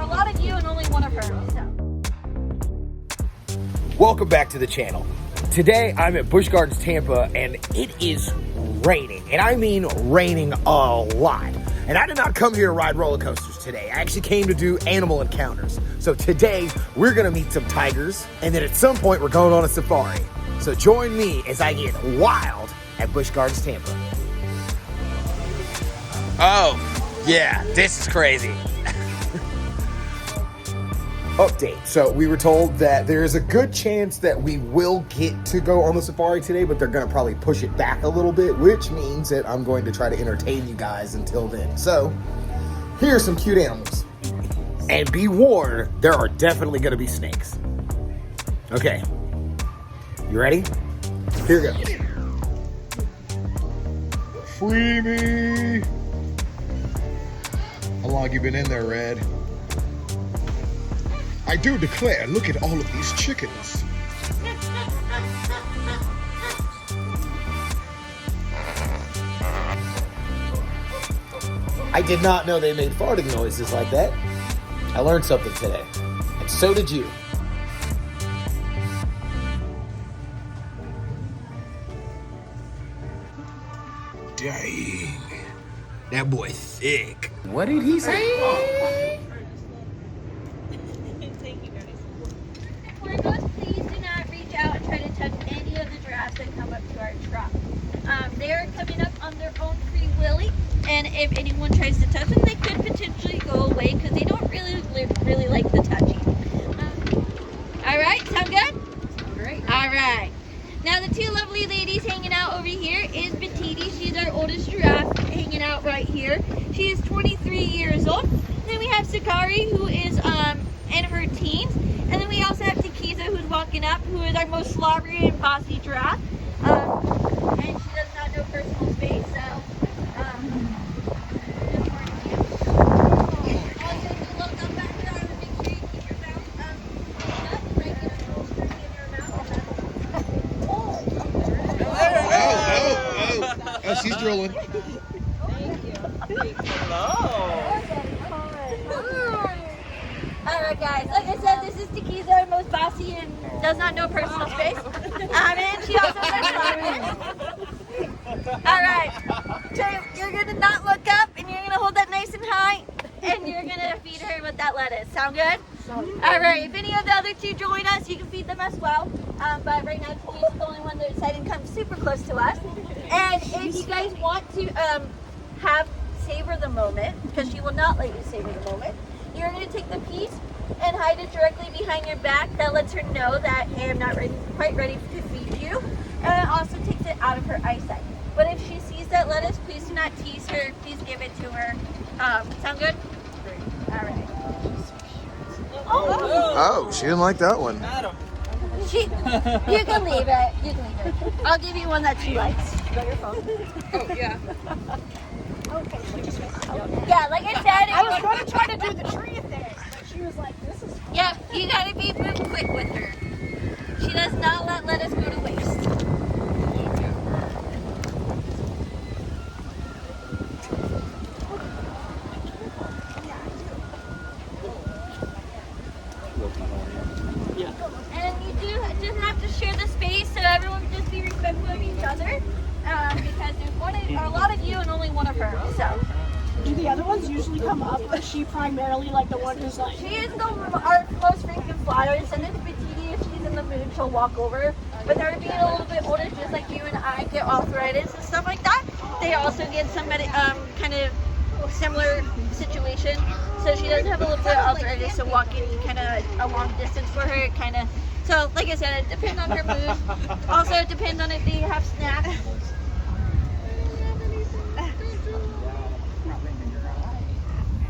a lot of you and only one of her. So. Welcome back to the channel. Today I'm at Busch Gardens Tampa and it is raining, and I mean raining a lot. And I did not come here to ride roller coasters today. I actually came to do animal encounters. So today we're gonna meet some tigers, and then at some point we're going on a safari. So join me as I get wild at Busch Gardens Tampa. Oh, yeah, this is crazy. Update. So we were told that there is a good chance that we will get to go on the safari today, but they're going to probably push it back a little bit, which means that I'm going to try to entertain you guys until then. So here are some cute animals. And be warned, there are definitely going to be snakes. Okay. You ready? Here goes. Free me! How long you been in there, Red? I do declare, look at all of these chickens. I did not know they made farting noises like that. I learned something today. And so did you. Dang. That boy thick. What did he say? For those, please do not reach out and try to touch any of the giraffes that come up to our truck. They are coming up on their own free willy, and if anyone tries to touch them, they could potentially go away because they don't really like the touching. All right, sound good? Great. All right. Now the two lovely ladies hanging out over here is Batiti. She's our oldest giraffe hanging out right here. She is 23 years old. Then we have Sakari, who is in her teens. And then we also have Tekiza, who's walking up, who is our most slobbery and bossy giraffe. And she does not know personal space, so just warning you. Also, if you look up back there, make sure you keep your mouth shut, right? Get a little scurvy in your mouth. Oh, she's drilling. Thank you. Hello. Alright guys, like I said, this is Tekiza, our most bossy and does not know personal space. And she also does Alright, so you're going to not look up and you're going to hold that nice and high and you're going to feed her with that lettuce. Sound good? Alright, if any of the other two join us, you can feed them as well. But right now, Tekiza's the only one that decided to come super close to us. And if you guys want to savor the moment, because she will not let you savor the moment, you're going to take the piece and hide it directly behind your back. That lets her know that, hey, I'm not quite ready to feed you. And it also takes it out of her eyesight. But if she sees that lettuce, please do not tease her. Please give it to her. Sound good? All right. Oh, she didn't like that one. You can leave it. You can leave it. I'll give you one that she likes. Got your phone? Oh, yeah. Okay. Yeah, like I said, I was going to try to do the tree thing, but she was like, this is fun. yeah, you gotta move quick with her. She does not let lettuce go to waste. And you do just have to share the space, so everyone just be respectful of each other. Because there's a lot of you and only one of her. So Do the other ones usually come up? Is she primarily like the one who's like... she is our most frequent flyers, and it's Batiti. If she's in the mood, she'll walk over. But they're being a little bit older, just like you and I get arthritis and stuff like that. They also get somebody kind of similar situation. So she does have a little bit of arthritis, so walking kind of a long distance for her, kind of. So like I said, it depends on her mood. Also, it depends on if they have snacks.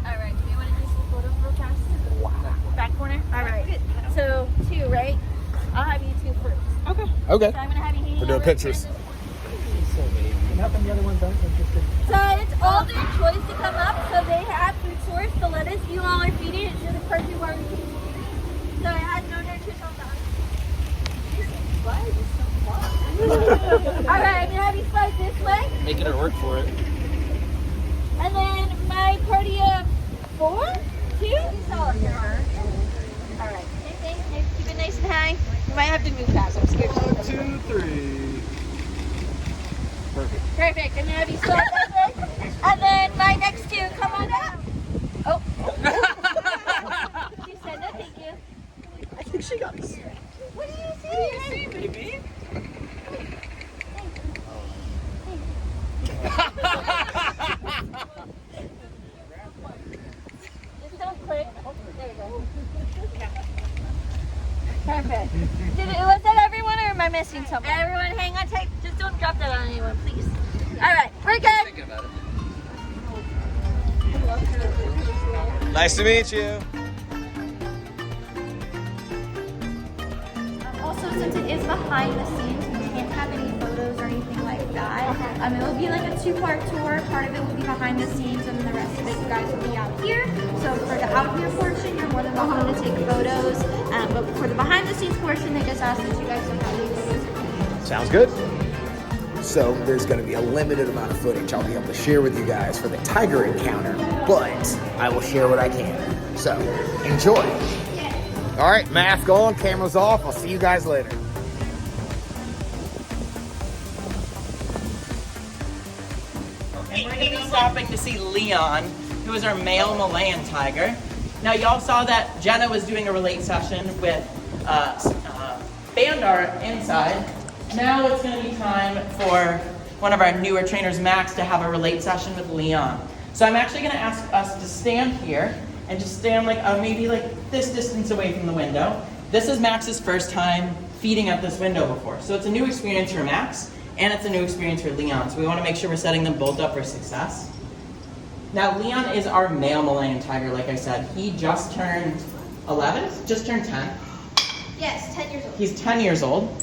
Alright, do you want to do some photos real fast? Back corner? Alright. So, two, right? I'll have you two first. Okay. Okay. So I'm going to have you hanging We're doing over pictures. And how come the other ones aren't interested? So it's all their choice to come up. So they have food source, the lettuce you all are feeding. It's just a person who already feeds you. So it has no nutritional value. Alright, I'm going to have you slide this way. Making her work for it. And then my party of four two. All right. Keep it nice and high. You might have to move fast. I'm scared. 1, 2, 3. Perfect. I'm gonna have you slide that way. And then my next two, come on up. Oh. She said no, thank you. I think she got this. What do you see? Baby. Just don't click. There we go. Perfect. Was that everyone or am I missing someone? Everyone, hang on tight. Just don't drop that on anyone, please. All right, we're good. Thinking about it. Nice to meet you. Also, since it is behind the scenes, we can't have any photos or anything like that. It will be like a two-part tour. Part of it will be behind the scenes, and then the rest of it, you guys will be out here. So for the out here portion, you're more than welcome to take photos. But for the behind the scenes portion, they just ask that you guys don't have any photos. Sounds good. So there's going to be a limited amount of footage I'll be able to share with you guys for the tiger encounter, but I will share what I can. So enjoy. All right, mask on, cameras off. I'll see you guys later. And we're going to be stopping to see Leon, who is our male Malayan tiger. Now, y'all saw that Jenna was doing a relate session with Bandar inside. Now it's going to be time for one of our newer trainers, Max, to have a relate session with Leon. So I'm actually going to ask us to stand here and just stand like maybe like this distance away from the window. This is Max's first time feeding at this window before. So it's a new experience for Max, and it's a new experience for Leon. So we want to make sure we're setting them both up for success. Now, Leon is our male Malayan tiger, like I said. He just turned 11, just turned 10. Yes, 10 years old. He's 10 years old.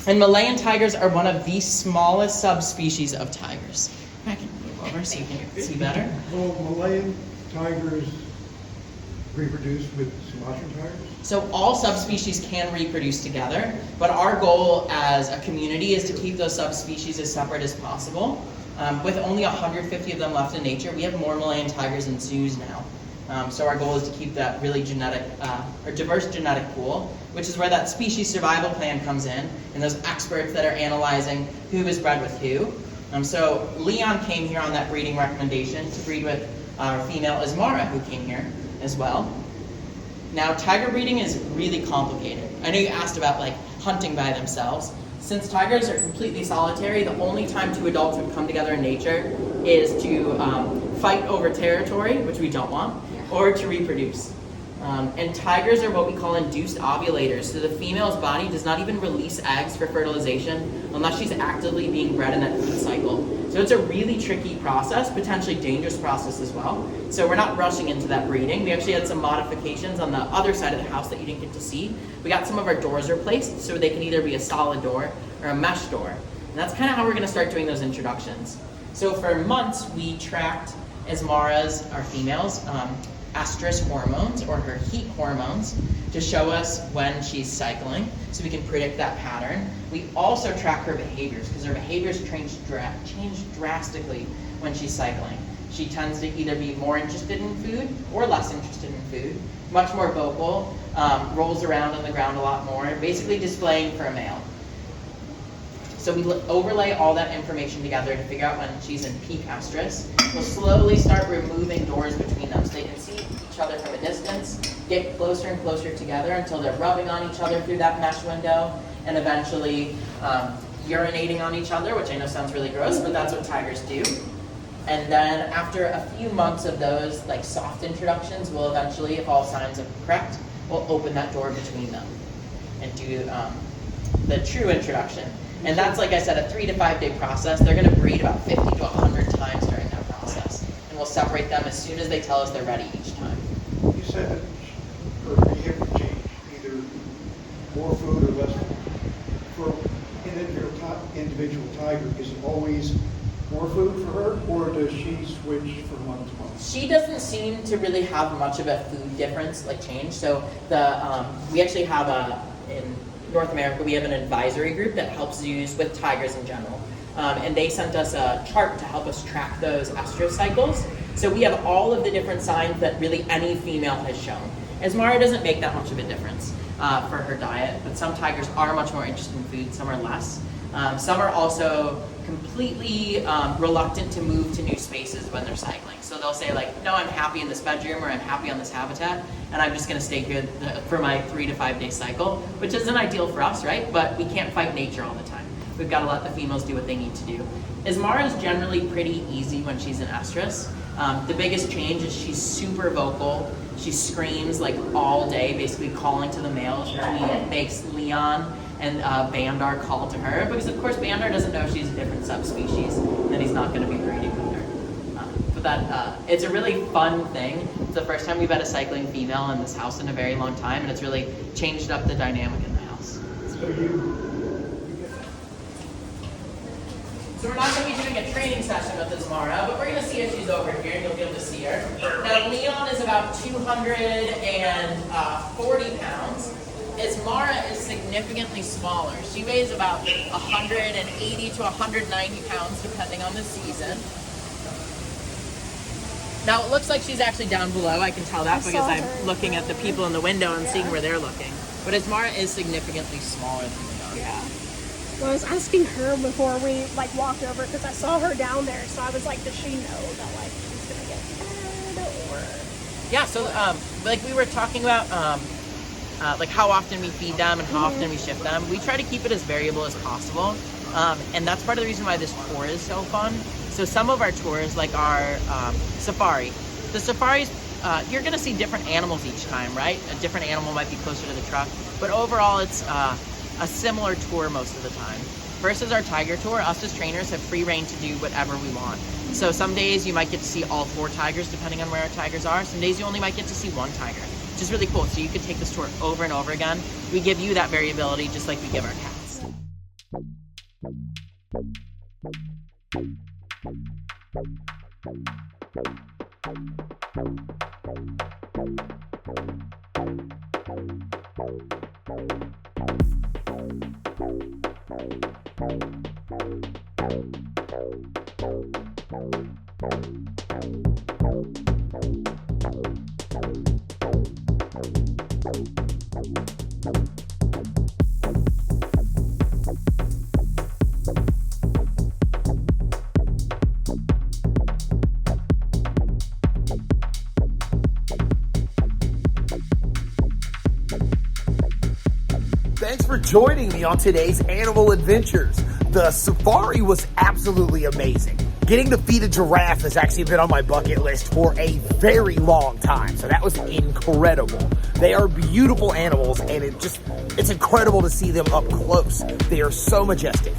And Malayan tigers are one of the smallest subspecies of tigers. I can move over so you can see better. Will Malayan tigers reproduce with Sumatran tigers? So all subspecies can reproduce together, but our goal as a community is to keep those subspecies as separate as possible. With only 150 of them left in nature, we have more Malayan tigers in zoos now. So our goal is to keep that really diverse genetic pool, which is where that species survival plan comes in, and those experts that are analyzing who is bred with who. So Leon came here on that breeding recommendation to breed with our female Ismara, who came here as well. Now, tiger breeding is really complicated. I know you asked about like hunting by themselves. Since tigers are completely solitary, the only time two adults would come together in nature is to fight over territory, which we don't want, or to reproduce. And tigers are what we call induced ovulators. So the female's body does not even release eggs for fertilization unless she's actively being bred in that heat cycle. So it's a really tricky process, potentially dangerous process as well. So we're not rushing into that breeding. We actually had some modifications on the other side of the house that you didn't get to see. We got some of our doors replaced so they can either be a solid door or a mesh door. And that's kind of how we're going to start doing those introductions. So for months, we tracked Ismara's, our females, estrus hormones, or her heat hormones, to show us when she's cycling, so we can predict that pattern. We also track her behaviors, because her behaviors change drastically when she's cycling. She tends to either be more interested in food or less interested in food, much more vocal, rolls around on the ground a lot more, basically displaying for a male. So we overlay all that information together to figure out when she's in peak estrus. We'll slowly start removing doors between them so they can see each other from a distance, get closer and closer together until they're rubbing on each other through that mesh window, and eventually urinating on each other, which I know sounds really gross, but that's what tigers do. And then after a few months of those like soft introductions, we'll eventually, if all signs are correct, we'll open that door between them and do the true introduction. And that's, like I said, a 3 to 5 day process. They're going to breed about 50 to 100 times during that process. And we'll separate them as soon as they tell us they're ready each time. You said that her behavior change, either more food or less food. For an individual tiger, is it always more food for her, or does she switch from month to month? She doesn't seem to really have much of a food difference, like change. So we actually have in North America, we have an advisory group that helps zoos with tigers in general. and they sent us a chart to help us track those estrus cycles. So we have all of the different signs that really any female has shown. Asmara doesn't make that much of a difference for her diet, but some tigers are much more interested in food, some are less. Some are also completely reluctant to move to new spaces when they're cycling. So they'll say like, no, I'm happy in this bedroom, or I'm happy on this habitat, and I'm just gonna stay here for my 3 to 5 day cycle, which isn't ideal for us, right? But we can't fight nature all the time. We've gotta let the females do what they need to do. Asmara is generally pretty easy when she's in estrus. The biggest change is she's super vocal. She screams like all day, basically calling to the males, which makes Leon and Bandar call to her, because of course Bandar doesn't know she's a different subspecies, and then he's not going to be breeding with her. But that it's a really fun thing. It's the first time we've had a cycling female in this house in a very long time, and it's really changed up the dynamic in the house. So we're not going to be doing a training session with Asmara, but we're going to see if she's over here, and you'll be able to see her. Now, Leon is about 240 pounds. Asmara is significantly smaller. She weighs about 180 to 190 pounds, depending on the season. Now, it looks like she's actually down below. I can tell that because I'm looking at the people in the window and seeing where they're looking. But Asmara is significantly smaller than Leon. Yeah. Well, I was asking her before we like walked over because I saw her down there, so I was like, does she know that like she's gonna get fed or? Yeah. So like we were talking about like how often we feed them and how often we shift them. We try to keep it as variable as possible, and that's part of the reason why this tour is so fun. So some of our tours, like our safari, the safaris, you're gonna see different animals each time, right? A different animal might be closer to the truck, but overall it's a similar tour most of the time. Versus our tiger tour, us as trainers have free reign to do whatever we want. So some days you might get to see all 4 tigers depending on where our tigers are. Some days you only might get to see 1 tiger, which is really cool. So you could take this tour over and over again. We give you that variability just like we give our cats. Thanks for joining me on today's animal adventures. The safari was absolutely amazing. Getting to feed a giraffe has actually been on my bucket list for a very long time, so that was incredible. They are beautiful animals, and it's incredible to see them up close. They are so majestic.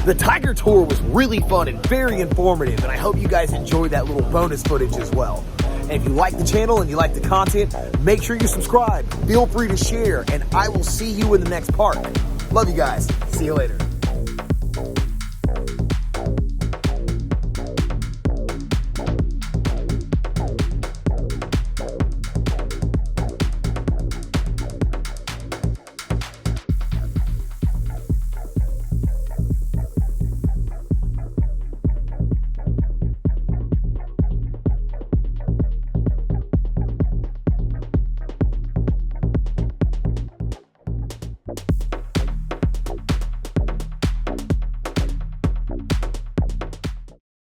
The tiger tour was really fun and very informative, and I hope you guys enjoyed that little bonus footage as well. And if you like the channel and you like the content, make sure you subscribe. Feel free to share, and I will see you in the next part. Love you guys. See you later.